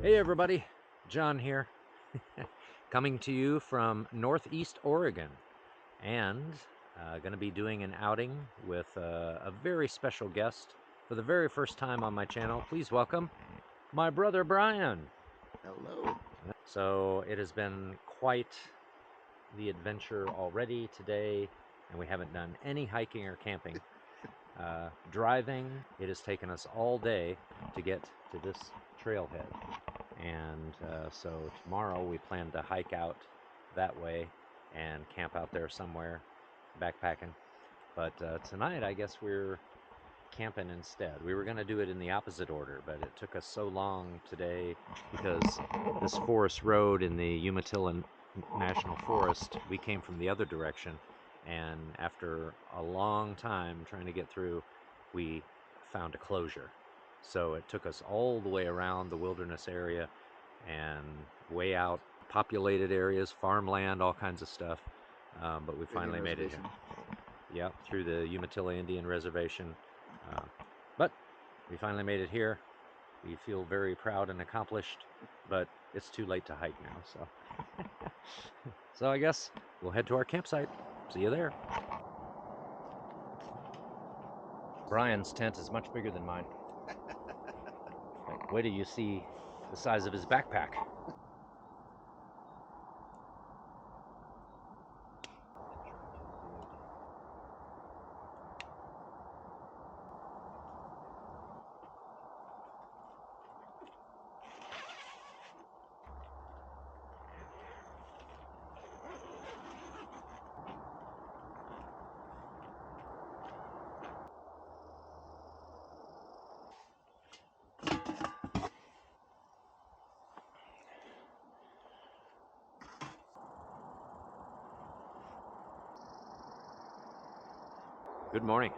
Hey everybody, John here, coming to you from Northeast Oregon, and going to be doing an outing with a very special guest for the very first time on my channel. Please welcome my brother Brian. Hello. So it has been quite the adventure already today, and we haven't done any hiking or camping. Driving, it has taken us all day to get to this trailhead. And so tomorrow we plan to hike out that way and camp out there somewhere, backpacking. But tonight, I guess we're camping instead. We were going to do it in the opposite order, but it took us so long today because this forest road in the Umatilla National Forest, we came from the other direction. And after a long time trying to get through, we found a closure. So it took us all the way around the wilderness area and way out, populated areas, farmland, all kinds of stuff. But we finally made it here. Yeah, through the Umatilla Indian Reservation. But we finally made it here. We feel very proud and accomplished, but it's too late to hike now, so. So I guess we'll head to our campsite. See you there. Brian's tent is much bigger than mine. Wait till you see the size of his backpack. Good morning.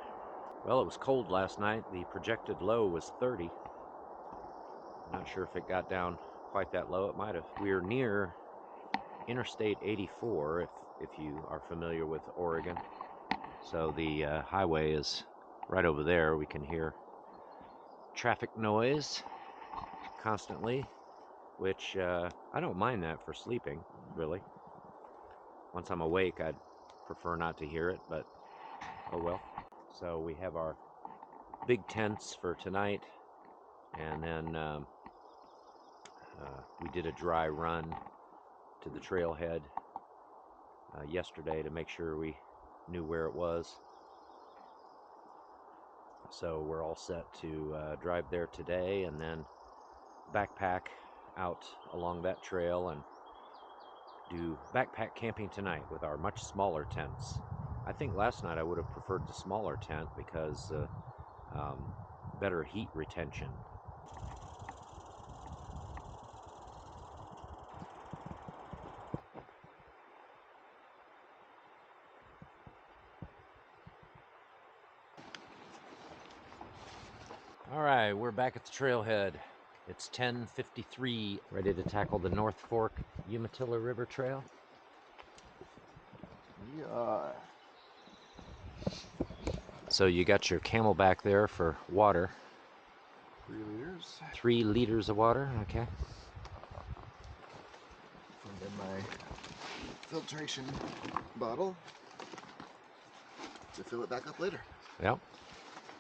Well, it was cold last night. The projected low was 30. Not sure if it got down quite that low. It might have. We're near Interstate 84, if you are familiar with Oregon. So the highway is right over there. We can hear traffic noise constantly, which I don't mind that for sleeping, really. Once I'm awake, I'd prefer not to hear it, but oh well. So we have our big tents for tonight, and then we did a dry run to the trailhead yesterday to make sure we knew where it was. So we're all set to drive there today and then backpack out along that trail and do backpack camping tonight with our much smaller tents. I think last night I would have preferred the smaller tent because better heat retention. All right, we're back at the trailhead. It's 10:53, ready to tackle the North Fork Umatilla River Trail. Yeah. So you got your Camelback there for water. 3 liters. 3 liters of water, okay. And then my filtration bottle to fill it back up later. Yep.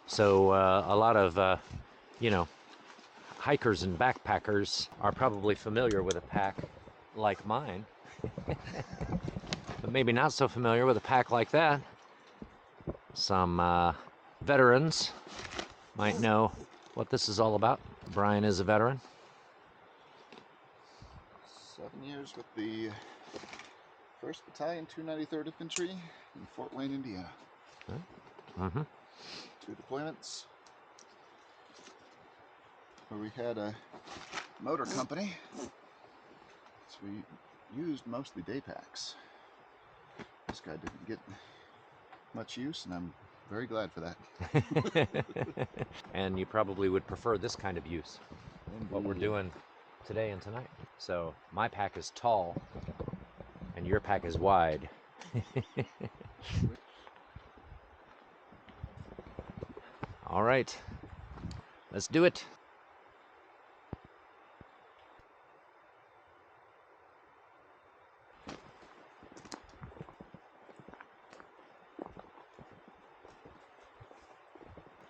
So a lot of, hikers and backpackers are probably familiar with a pack like mine, but maybe not so familiar with a pack like that. Some veterans might know what this is all about. Brian is a veteran. 7 years with the 1st Battalion, 293rd Infantry in Fort Wayne, Indiana. Mm-hmm. 2 deployments where we had a motor company, so we used mostly day packs. This guy didn't get much use, and I'm very glad for that. And you probably would prefer this kind of use. Indeed. What we're doing today and tonight. So my pack is tall and your pack is wide. All right, let's do it.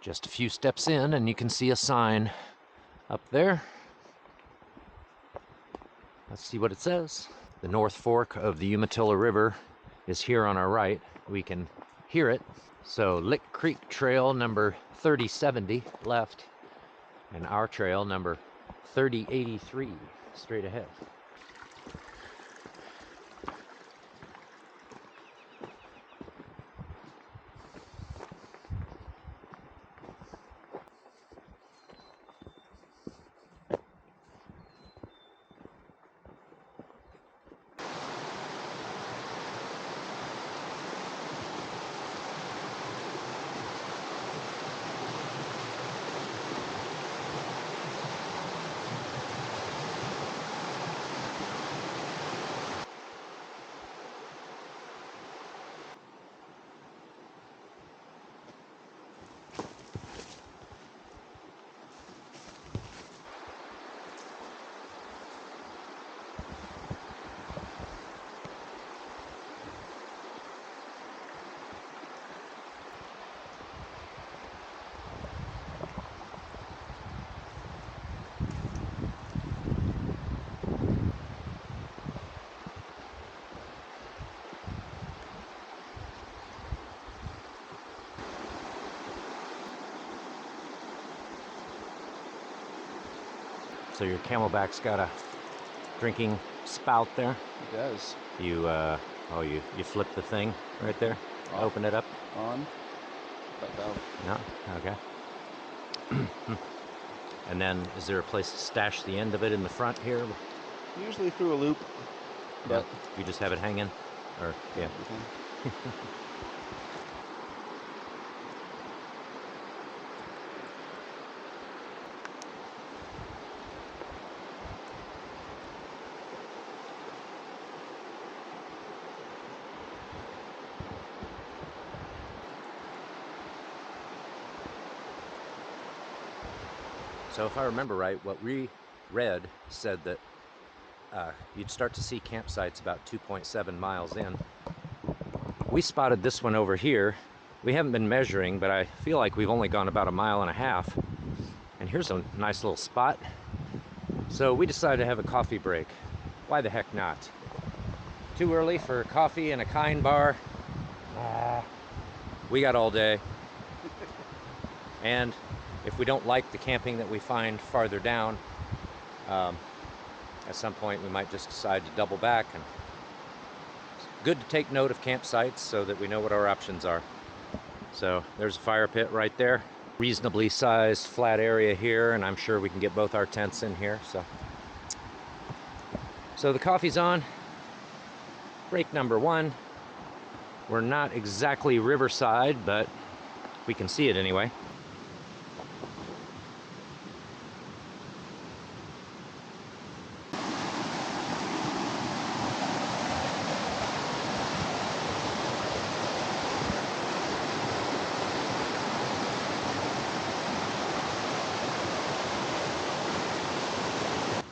Just a few steps in and you can see a sign up there. Let's see what it says. The North Fork of the Umatilla River is here on our right. We can hear it. So Lick Creek Trail number 3070 left, and our trail number 3083 straight ahead. So your Camelback's got a drinking spout there. It does. You you flip the thing right there. Off. Open it up. On. That valve. No. Okay. And then, is there a place to stash the end of it in the front here? Usually through a loop, but you just have it hanging, or yeah. So if I remember right, what we read said that you'd start to see campsites about 2.7 miles in. We spotted this one over here. We haven't been measuring, but I feel like we've only gone about 1.5 miles. And here's a nice little spot. So we decided to have a coffee break. Why the heck not? Too early for coffee and a kind bar? We got all day. And if we don't like the camping that we find farther down, at some point we might just decide to double back. And it's good to take note of campsites so that we know what our options are. So there's a fire pit right there. Reasonably sized flat area here, and I'm sure we can get both our tents in here. So the coffee's on. Break number 1. We're not exactly riverside, but we can see it anyway.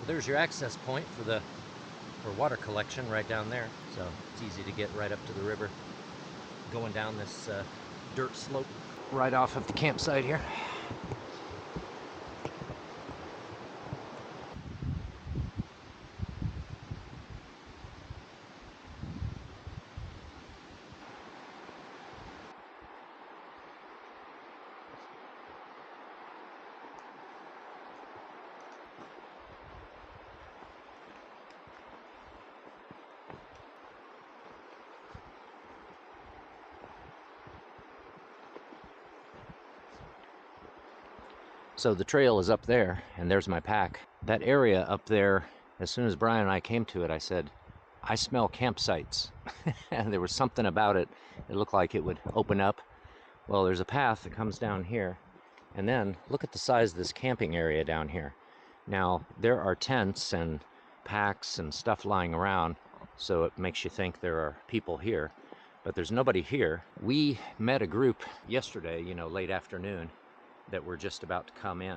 There's your access point for water collection right down there. So it's easy to get right up to the river, going down this dirt slope right off of the campsite here. So the trail is up there, and there's my pack. That area up there, as soon as Brian and I came to it, I said, I smell campsites. And there was something about it. It looked like it would open up. Well, there's a path that comes down here. And then look at the size of this camping area down here. Now, there are tents and packs and stuff lying around, so it makes you think there are people here. But there's nobody here. We met a group yesterday, late afternoon, that were just about to come in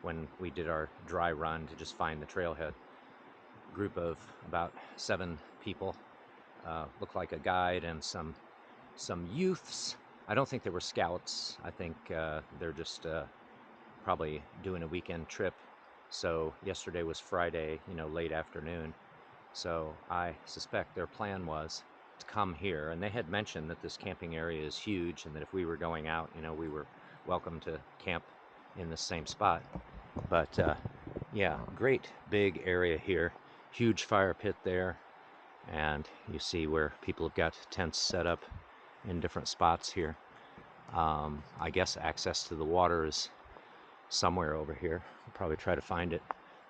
when we did our dry run to just find the trailhead. Group of about 7 people, looked like a guide and some youths. I don't think they were scouts. I think they're just probably doing a weekend trip. So yesterday was Friday, late afternoon. So I suspect their plan was to come here, and they had mentioned that this camping area is huge, and that if we were going out, we were welcome to camp in the same spot. But yeah, great big area here, huge fire pit there, and you see where people have got tents set up in different spots here. I guess access to the water is somewhere over here. We'll probably try to find it.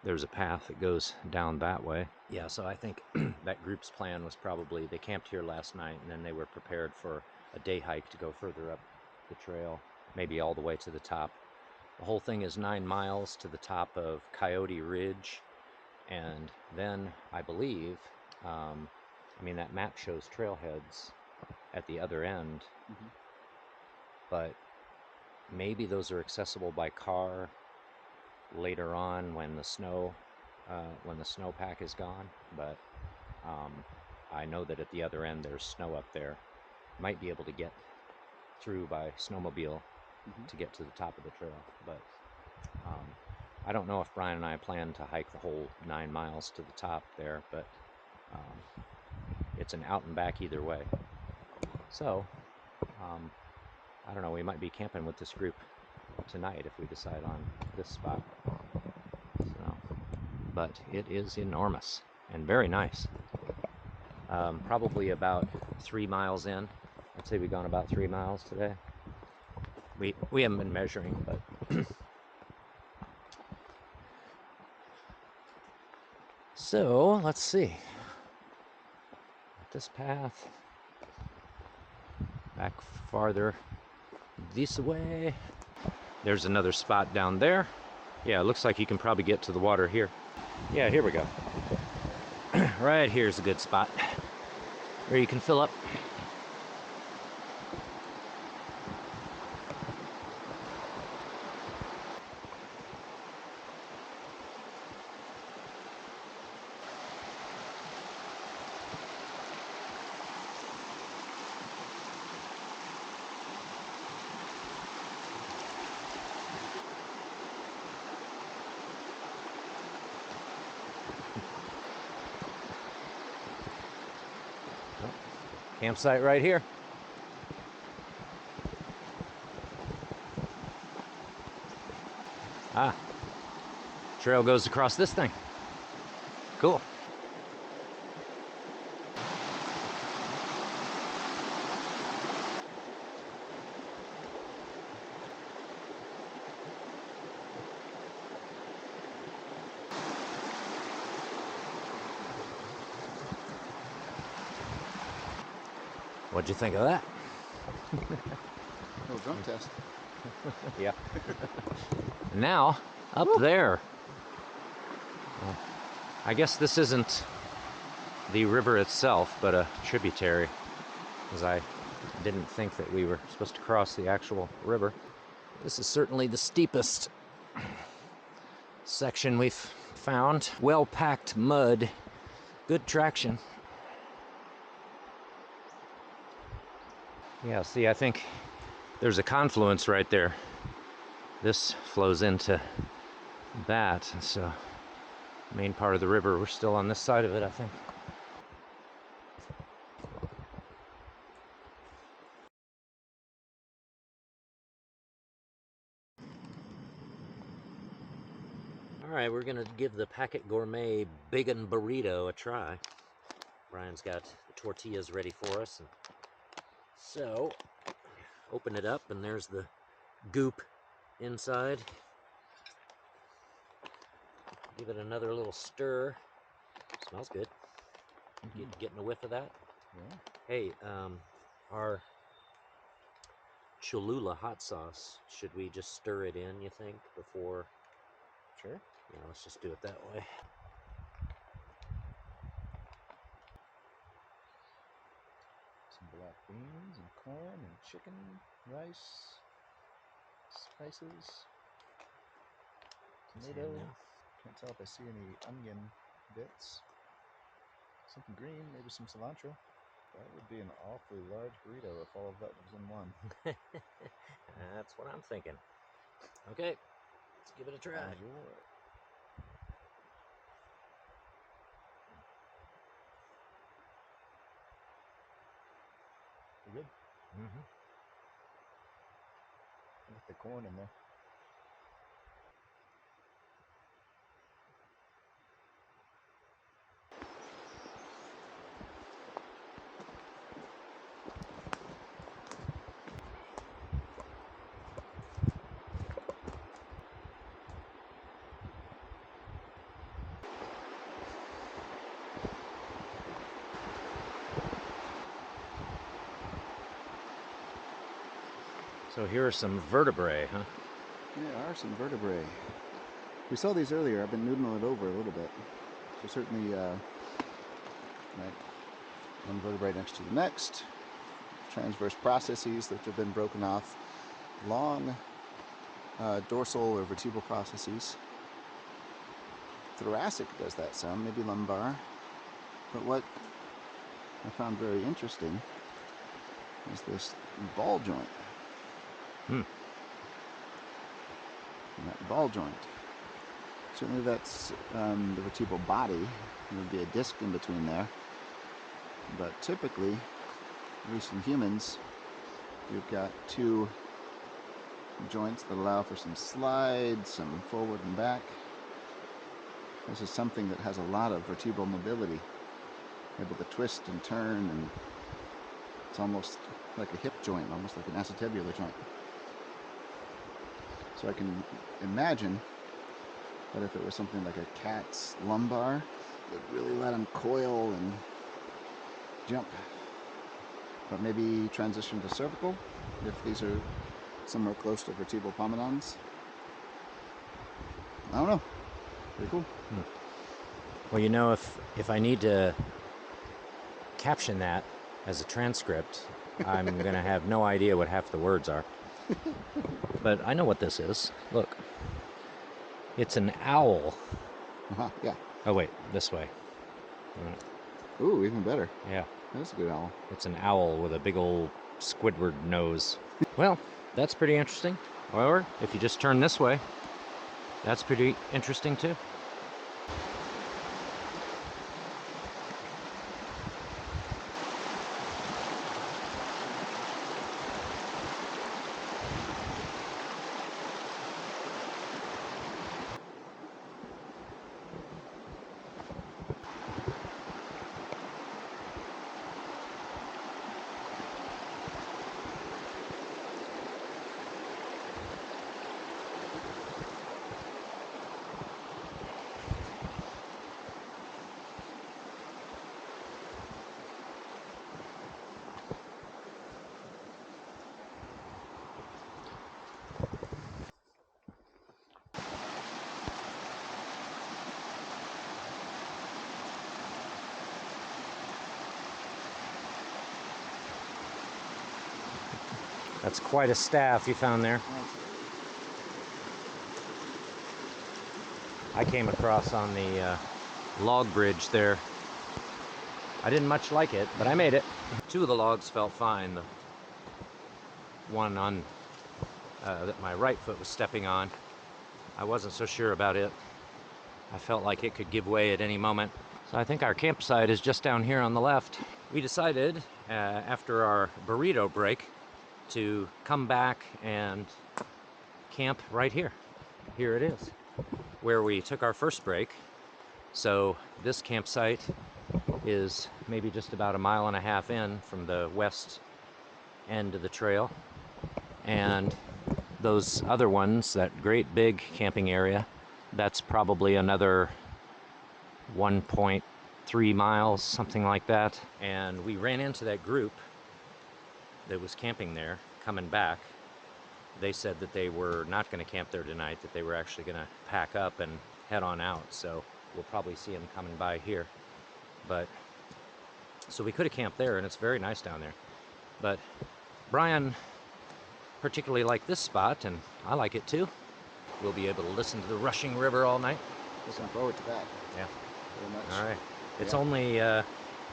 There's a path that goes down that way. Yeah, so I think that group's plan was probably they camped here last night and then they were prepared for a day hike to go further up the trail, maybe all the way to the top. The whole thing is 9 miles to the top of Coyote Ridge, and then I believe, that map shows trailheads at the other end, but maybe those are accessible by car later on when the snowpack is gone. But I know that at the other end there's snow up there. Might be able to get through by snowmobile to get to the top of the trail, but I don't know if Brian and I plan to hike the whole 9 miles to the top there, but it's an out and back either way. So I don't know, we might be camping with this group tonight if we decide on this spot. So, but it is enormous and very nice. Probably about 3 miles in. I'd say we've gone about 3 miles today. We haven't been measuring, but so let's see. This path back farther this way. There's another spot down there. Yeah, it looks like you can probably get to the water here. Yeah, here we go. Right here's a good spot where you can fill up. Campsite right here. Ah, trail goes across this thing. Cool. What'd you think of that? Little drunk test. Yeah. Now, up there. I guess this isn't the river itself, but a tributary, because I didn't think that we were supposed to cross the actual river. This is certainly the steepest section we've found. Well-packed mud, good traction. Yeah, see, I think there's a confluence right there. This flows into that, so main part of the river. We're still on this side of it, I think. All right, we're gonna give the Packet Gourmet Bacon Burrito a try. Brian's got the tortillas ready for us, and so open it up, and there's the goop inside. Give it another little stir. Smells good. Getting a whiff of that. Yeah. Hey, our Cholula hot sauce, should we just stir it in, you think, before? Sure. Yeah, let's just do it that way. Some black beans and corn and chicken, rice, spices, tomato. Can't tell if I see any onion bits. Something green, maybe some cilantro. That would be an awfully large burrito if all of that was in one. That's what I'm thinking. Okay, let's give it a try. Enjoy. You good? Mm-hmm. Get the corn in there. So here are some vertebrae, huh? There are some vertebrae. We saw these earlier. I've been noodling it over a little bit. So certainly, right, one vertebrae next to the next. Transverse processes that have been broken off. Long dorsal or vertebral processes. Thoracic does that some, maybe lumbar. But what I found very interesting is this ball joint. Hmm. And that ball joint. Certainly that's the vertebral body. There would be a disc in between there. But typically, at least in humans, you've got two joints that allow for some slide, some forward and back. This is something that has a lot of vertebral mobility, able to twist and turn, and it's almost like a hip joint, almost like an acetabular joint. So I can imagine that if it was something like a cat's lumbar, it would really let him coil and jump. But maybe transition to cervical, if these are somewhere close to vertebral pominons. I don't know. Pretty cool. Well, you know, if I need to caption that as a transcript, I'm going to have no idea what half the words are. But I know what this is. Look. It's an owl. Yeah. Oh, wait, this way. Ooh, even better. Yeah. That's a good owl. It's an owl with a big old Squidward nose. Well, that's pretty interesting. However, if you just turn this way, that's pretty interesting too. That's quite a staff you found there. I came across on the log bridge there. I didn't much like it, but I made it. Two of the logs felt fine. The one on that my right foot was stepping on, I wasn't so sure about it. I felt like it could give way at any moment. So I think our campsite is just down here on the left. We decided after our burrito break to come back and camp right here. Here it is, where we took our first break. So this campsite is maybe just about a mile and a half in from the west end of the trail. And those other ones, that great big camping area, that's probably another 1.3 miles, something like that. And we ran into that group that was camping there coming back. They said that they were not going to camp there tonight, that they were actually going to pack up and head on out. So we'll probably see them coming by here. But so we could have camped there, and it's very nice down there. But Brian particularly liked this spot, and I like it too. We'll be able to listen to the rushing river all night. Looking forward to that. Yeah. Very much. All right. It's Yeah. only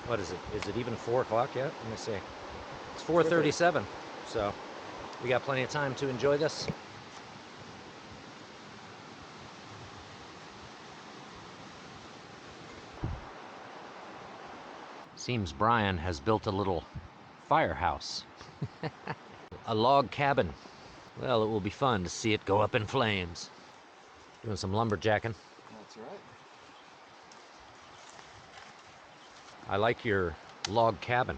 What is it? Is it even 4 o'clock yet? Let me see. It's 4:37. So we got plenty of time to enjoy this. Seems Brian has built a little firehouse. A log cabin. Well, it will be fun to see it go up in flames. Doing some lumberjacking. That's right. I like your log cabin.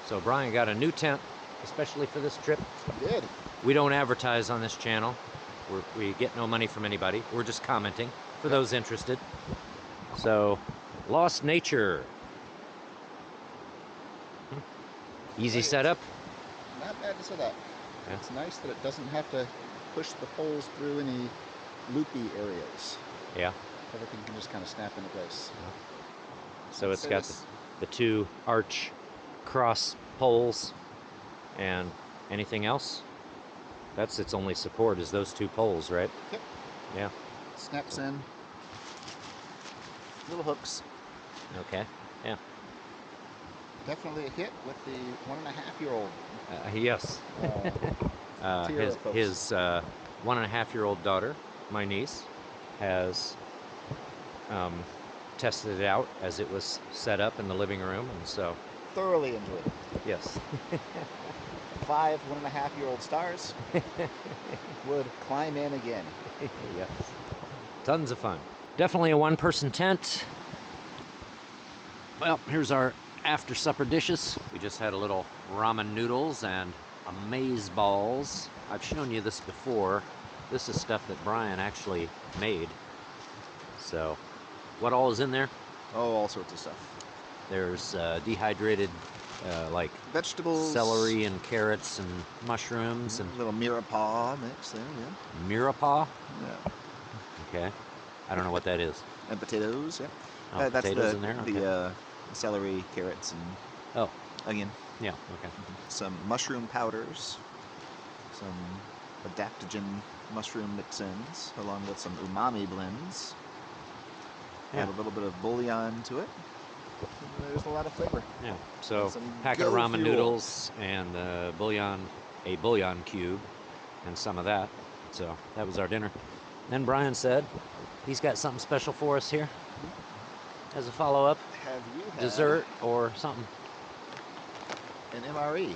So Brian got a new tent, especially for this trip. He did. We don't advertise on this channel. We get no money from anybody. We're just commenting for those interested. So, Lost Nature. Easy setup. Not bad to set up. Yeah. It's nice that it doesn't have to push the poles through any loopy areas. Yeah. Everything can just kind of snap into place. So it's got the 2 arch cross poles, and anything else? That's its only support, is those 2 poles, right? Yep. Yeah. Snaps in. Little hooks. Okay. Yeah. Definitely a hit with the 1.5-year-old. Yes. His 1.5-year-old daughter, my niece, has tested it out as it was set up in the living room, and so Thoroughly enjoyed it. yes. 5 1.5-year-old stars would climb in again. Yes. Tons of fun. Definitely a 1-person tent. Well, here's our after supper dishes. We just had a little ramen noodles and amaze balls. I've shown you this before. This is stuff that Brian actually made. So, what all is in there? Oh, all sorts of stuff. There's dehydrated, like vegetables, celery and carrots and mushrooms, and a little mirepoix mix there, yeah. Mirepoix? Yeah. Okay. I don't know what that is. And potatoes, yeah. Oh, That's potatoes in there? Okay. The celery, carrots, and onion. Yeah, okay. Some mushroom powders, some adaptogen mushroom mix-ins, along with some umami blends. Yeah. Add a little bit of bouillon to it. And there's a lot of flavor. Yeah. So, some packet of go ramen fuel. noodles and bouillon, a bouillon cube, and some of that. So, that was our dinner. Then Brian said he's got something special for us here as a follow-up. Have you had dessert or something? an MRE?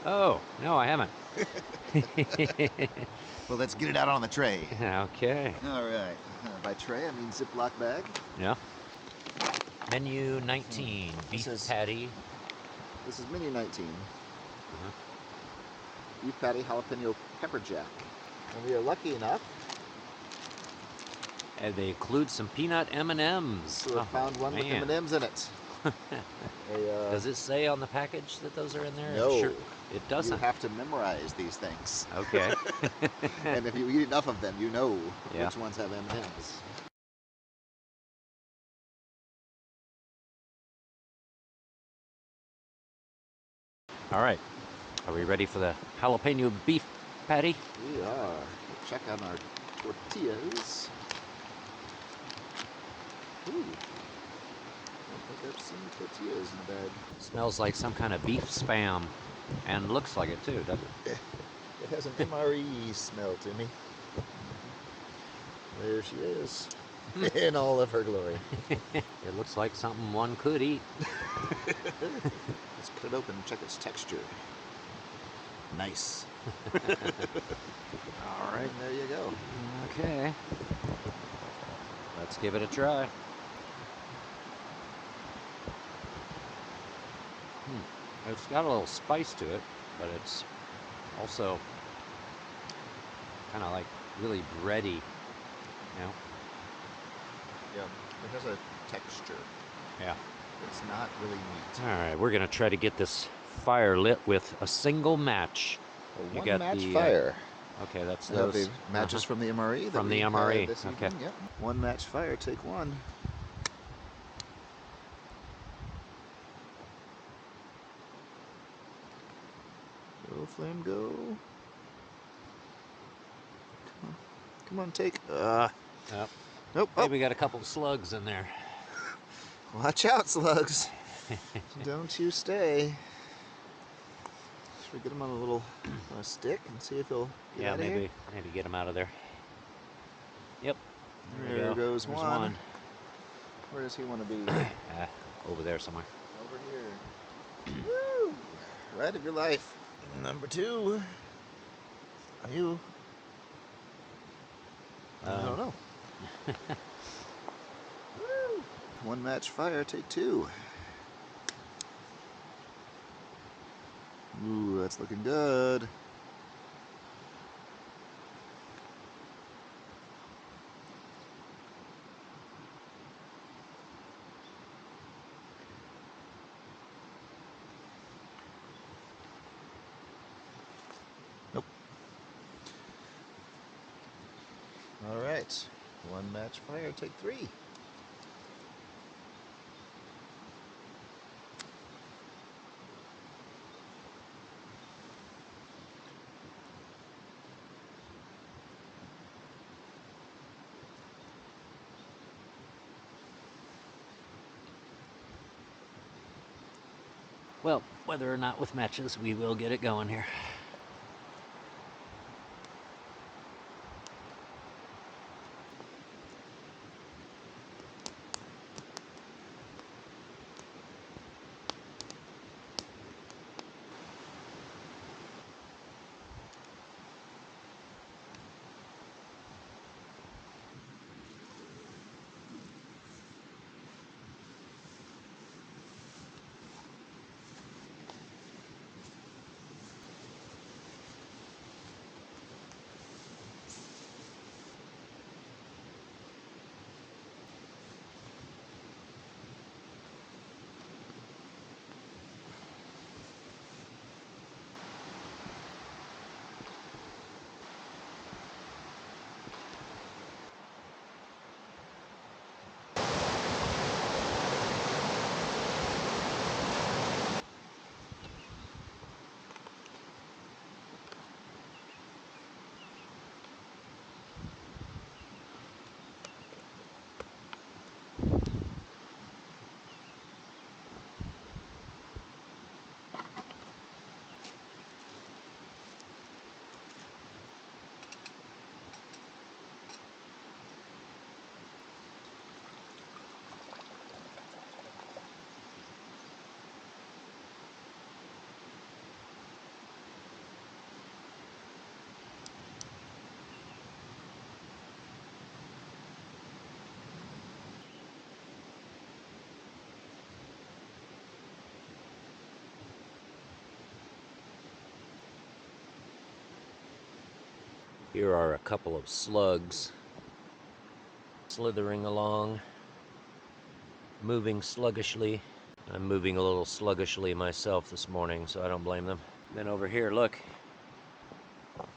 Oh, no, I haven't. Well, let's get it out on the tray. Okay. All right. By tray, I mean Ziploc bag. Yeah. Menu 19, beef patty. This is menu 19. Beef patty, jalapeno pepper jack. And we are lucky enough And they include some peanut M&Ms. to have found one with M&Ms in it. Does it say on the package that those are in there? No. Sure, it doesn't. You have to memorize these things. Okay. And if you eat enough of them, you know which ones have M&Ms. All right. Are we ready for the jalapeno beef patty? We are. Check on our tortillas. Ooh. I don't think I've seen tortillas in the bag. Smells like some kind of beef spam. And looks like it too, doesn't it? It has an MRE smell to me. There she is. In all of her glory. It looks like something one could eat. Let's cut it open and check its texture. Nice. All right. And there you go. Okay. Let's give it a try. It's got a little spice to it, but it's also kind of like really bready, you know? Yeah, it has a texture. Yeah. It's not really meat. All right, we're gonna try to get this fire lit with a single match. A You one got match the fire. okay, that's I have those the matches from the MRE that from we the had MRE. this Okay. evening. Yep. One match fire, take one. Go, flame, go. Come on, take. Yep. Nope. Hey, we got a couple of slugs in there. Watch out, slugs. Don't you stay. Should we get him on a little stick and see if he'll get out of here? Maybe get him out of there. Yep. There goes There's one. Where does he want to be? Over there somewhere. Over here. Woo! Ride of your life. Number two. Are you? I don't know. Woo! One match fire, take two. Ooh, that's looking good. Nope. All right. One match fire, take three. Well, whether or not with matches, we will get it going here. Here are a couple of slugs slithering along, moving sluggishly. I'm moving a little sluggishly myself this morning, so I don't blame them. Then over here, look,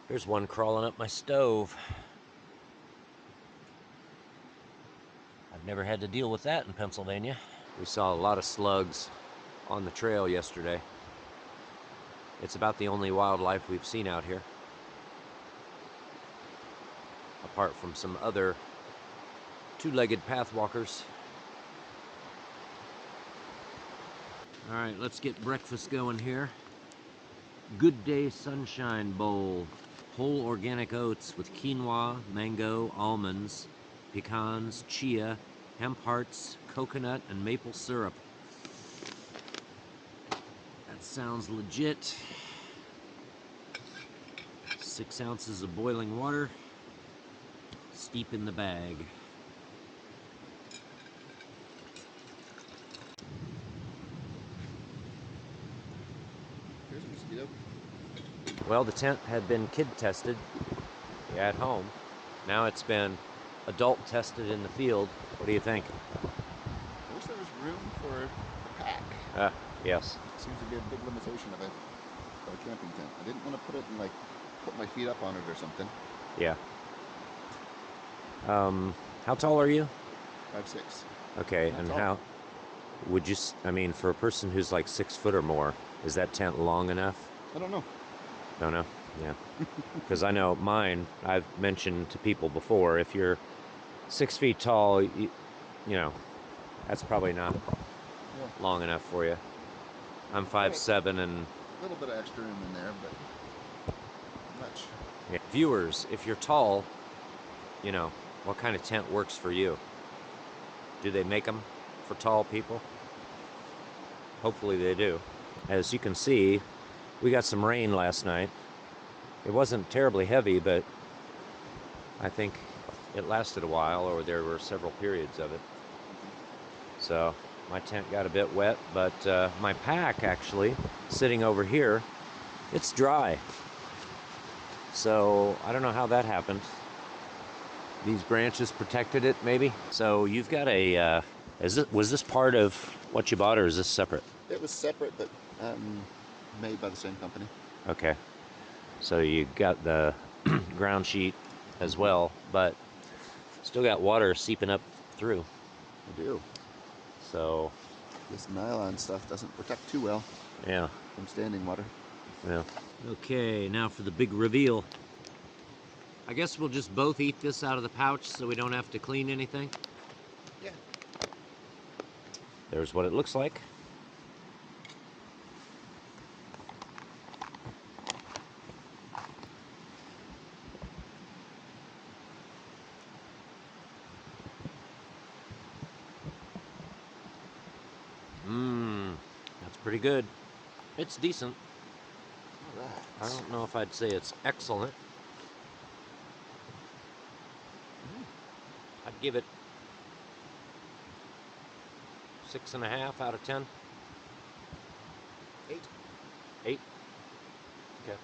here's one crawling up my stove. I've never had to deal with that in Pennsylvania. We saw a lot of slugs on the trail yesterday. It's about the only wildlife we've seen out here, apart from some other two-legged pathwalkers. All right, let's get breakfast going here. Good Day Sunshine Bowl. Whole organic oats with quinoa, mango, almonds, pecans, chia, hemp hearts, coconut, and maple syrup. That sounds legit. 6 ounces of boiling water. Steep in the bag. Yep. Well, the tent had been kid tested at home. Now it's been adult tested in the field. What do you think? I wish there was room for a pack. Yes. Seems to be a big limitation of a camping tent. I didn't want to put it in, like, put my feet up on it or something. Yeah. How tall are you? 5'6". Okay, Not and tall. how would you? I mean, for a person who's like 6 foot or more, is that tent long enough? I don't know. Don't know. Yeah, because I know mine. I've mentioned to people before. If you're 6 feet tall, you know that's probably not Yeah. long enough for you. I'm Got 5'7", and a little bit of extra room in there, but not much. yeah. Viewers, if you're tall, what kind of tent works for you? Do they make them for tall people? Hopefully they do. As you can see, we got some rain last night. It wasn't terribly heavy, but I think it lasted a while, or there were several periods of it. So my tent got a bit wet, but my pack actually, sitting over here, it's dry. So I don't know how that happened. These branches protected it, maybe. So you've got a. Was this part of what you bought, or is this separate? It was separate, but made by the same company. Okay. So you got the ground sheet as well, but still got water seeping up through. I do. So This nylon stuff doesn't protect too well yeah. from standing water. Yeah. Okay, now for the big reveal. I guess we'll just both eat this out of the pouch so we don't have to clean anything. Yeah. There's what it looks like. That's pretty good. It's decent. All right. I don't know if I'd say it's excellent. I'd give it 6.5 out of 10. 8. 8. Okay.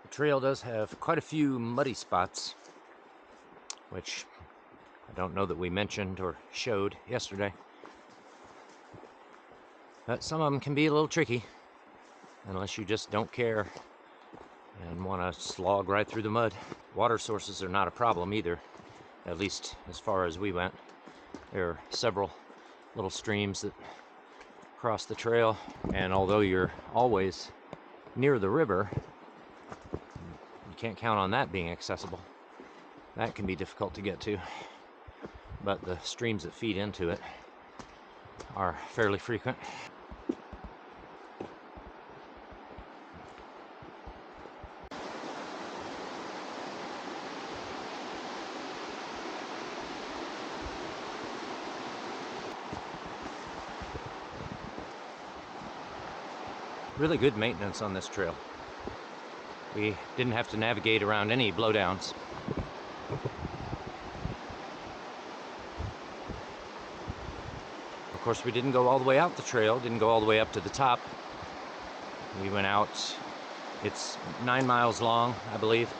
The trail does have quite a few muddy spots, which I don't know that we mentioned or showed yesterday. But some of them can be a little tricky, unless you just don't care and want to slog right through the mud. Water sources are not a problem either, at least as far as we went. There are several little streams that cross the trail, and although you're always near the river, you can't count on that being accessible. That can be difficult to get to, but the streams that feed into it are fairly frequent. Really good maintenance on this trail. We didn't have to navigate around any blowdowns. Of course, we didn't go all the way out the trail, didn't go all the way up to the top. We went out, it's 9 miles long, I believe.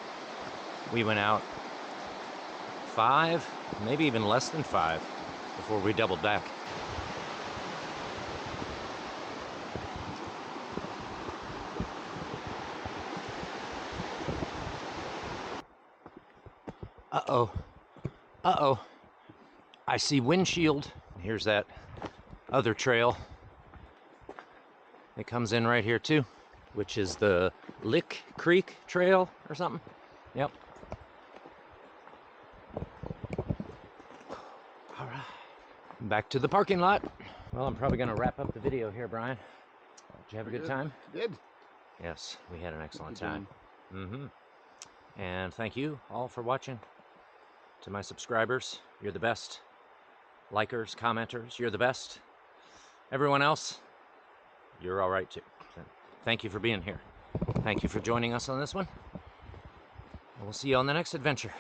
We went out 5, maybe even less than 5, before we doubled back. Uh-oh. Uh-oh. I see windshield. Here's that other trail. It comes in right here too, which is the Lick Creek Trail or something. Yep. All right. Back to the parking lot. Well, I'm probably gonna wrap up the video here, Brian. Did you have a good time? Good. Yes, we had an excellent time. And thank you all for watching. To my subscribers, you're the best. Likers, commenters, you're the best. Everyone else, you're all right too. So, thank you for being here. Thank you for joining us on this one. And we'll see you on the next adventure.